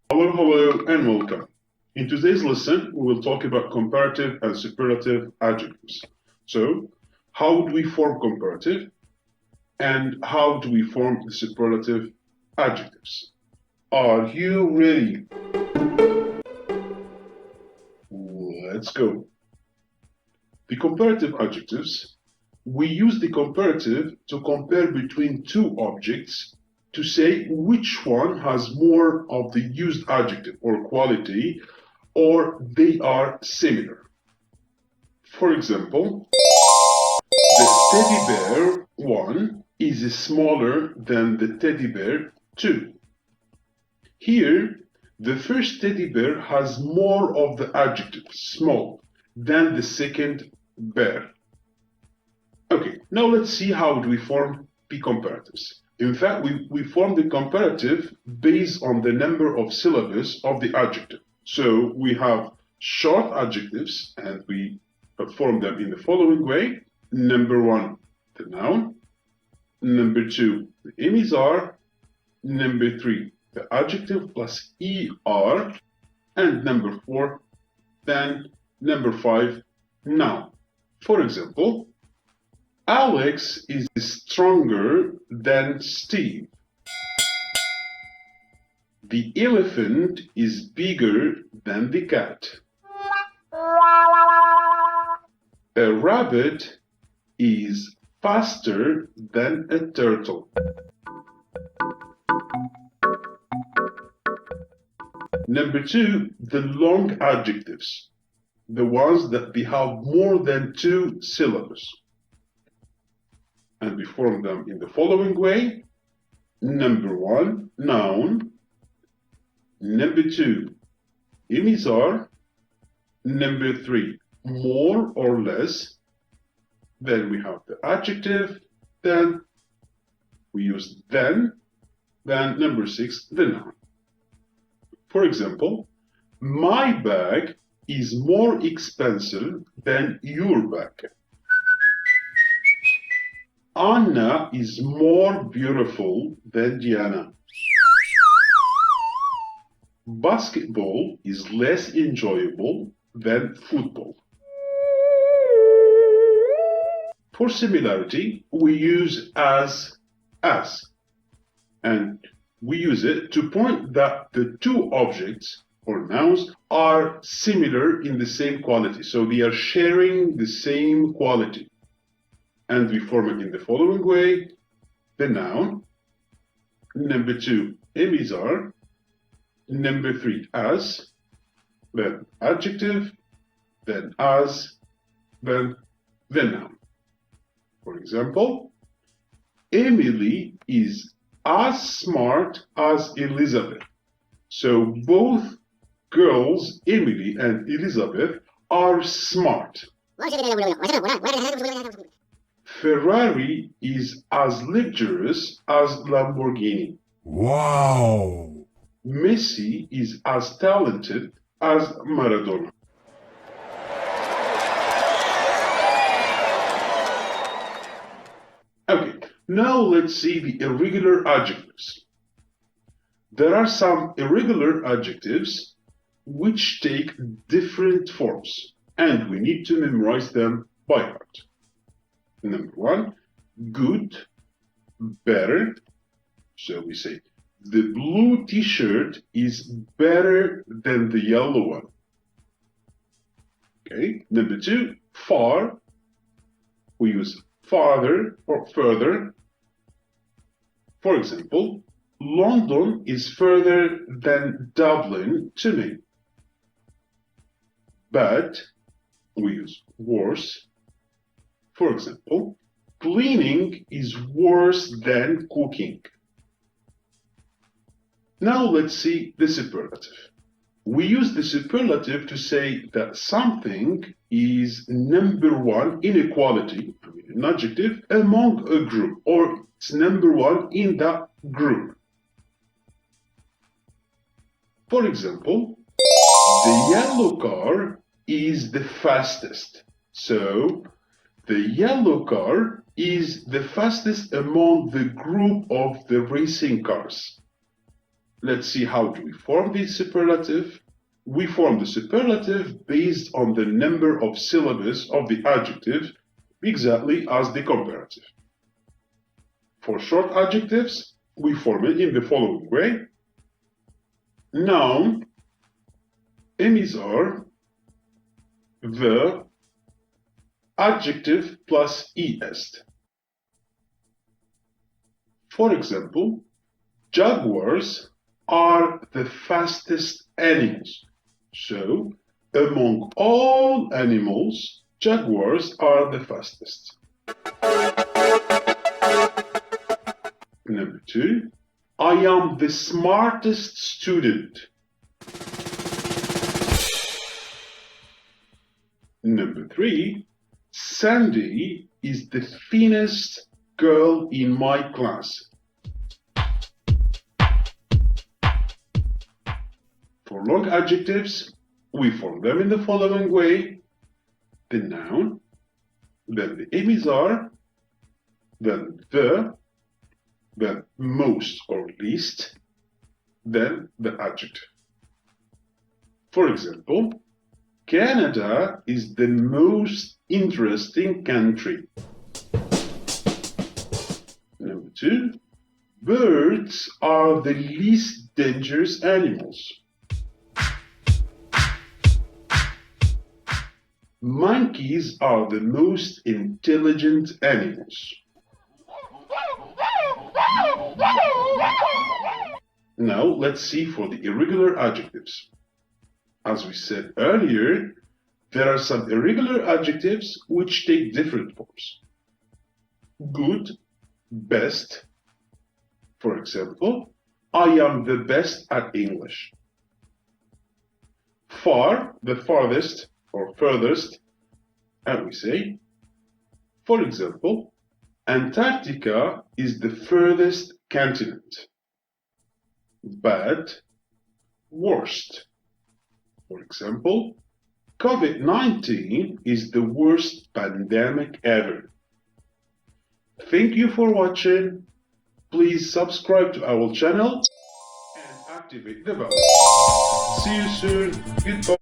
Hello, and welcome. In today's lesson, we will talk about comparative and superlative adjectives. So, how do we form comparative, and how do we form the superlative adjectives? Are you ready? Let's go. The comparative adjectives, we use the comparative to compare between two objects to say which one has more of the used adjective or quality, or they are similar. For example, the teddy bear 1 is smaller than the teddy bear 2. Here, the first teddy bear has more of the adjective small than the second bear. Okay, now let's see how do we form the comparatives. In fact, we form the comparative based on the number of syllables of the adjective. So we have short adjectives and we form them in the following way. Number 1, the noun. Number 2, the emissary. Number 3, the adjective plus ER. And number 4, then number 5, noun. For example, Alex is stronger than Steve. The elephant is bigger than the cat. A rabbit is faster than a turtle. Number 2, the long adjectives, the ones that they have more than 2 syllables. And we form them in the following way. Number 1, noun. Number 2, emissary. Number 3, more or less. Then we have the adjective. Then we use then. Then number 6, the noun. For example, my bag is more expensive than your bag. Anna is more beautiful than Diana. Basketball is less enjoyable than football. For similarity, we use as, and we use it to point that the two objects or nouns are similar in the same quality. So they are sharing the same quality. And we form it in the following way. The noun. Number 2, emissary. Number 3, as. Then adjective. Then as. Then the noun. For example, Emily is as smart as Elizabeth. So both girls, Emily and Elizabeth, are smart. Ferrari is as luxurious as Lamborghini. Wow! Messi is as talented as Maradona. Okay, now let's see the irregular adjectives. There are some irregular adjectives which take different forms, and we need to memorize them by heart. Number 1, good, better. So we say, the blue t-shirt is better than the yellow one. Okay. Number 2, far. We use farther or further. For example, London is further than Dublin to me. But we use worse. For example, cleaning is worse than cooking. Now let's see the superlative. We use the superlative to say that something is number 1 in a quality, an adjective, among a group, or it's number 1 in that group. For example, the yellow car is the fastest. So, the yellow car is the fastest among the group of the racing cars. Let's see how do we form the superlative. We form the superlative based on the number of syllables of the adjective, exactly as the comparative. For short adjectives, we form it in the following way. Noun, emisar, verb, adjective plus est. For example, jaguars are the fastest animals. So, among all animals, jaguars are the fastest. Number 2, I am the smartest student. Number 3, Sandy is the thinnest girl in my class. For long adjectives, we form them in the following way. The noun, then the emisar, then the, then most or least, then the adjective. For example, Canada is the most interesting country. Number 2, birds are the least dangerous animals. Monkeys are the most intelligent animals. Now let's see for the irregular adjectives. As we said earlier, there are some irregular adjectives which take different forms. Good, best. For example, I am the best at English. Far, the farthest or furthest, and we say, for example, Antarctica is the furthest continent. Bad, worst. For example, COVID-19 is the worst pandemic ever. Thank you for watching. Please subscribe to our channel and activate the bell. See you soon. Goodbye.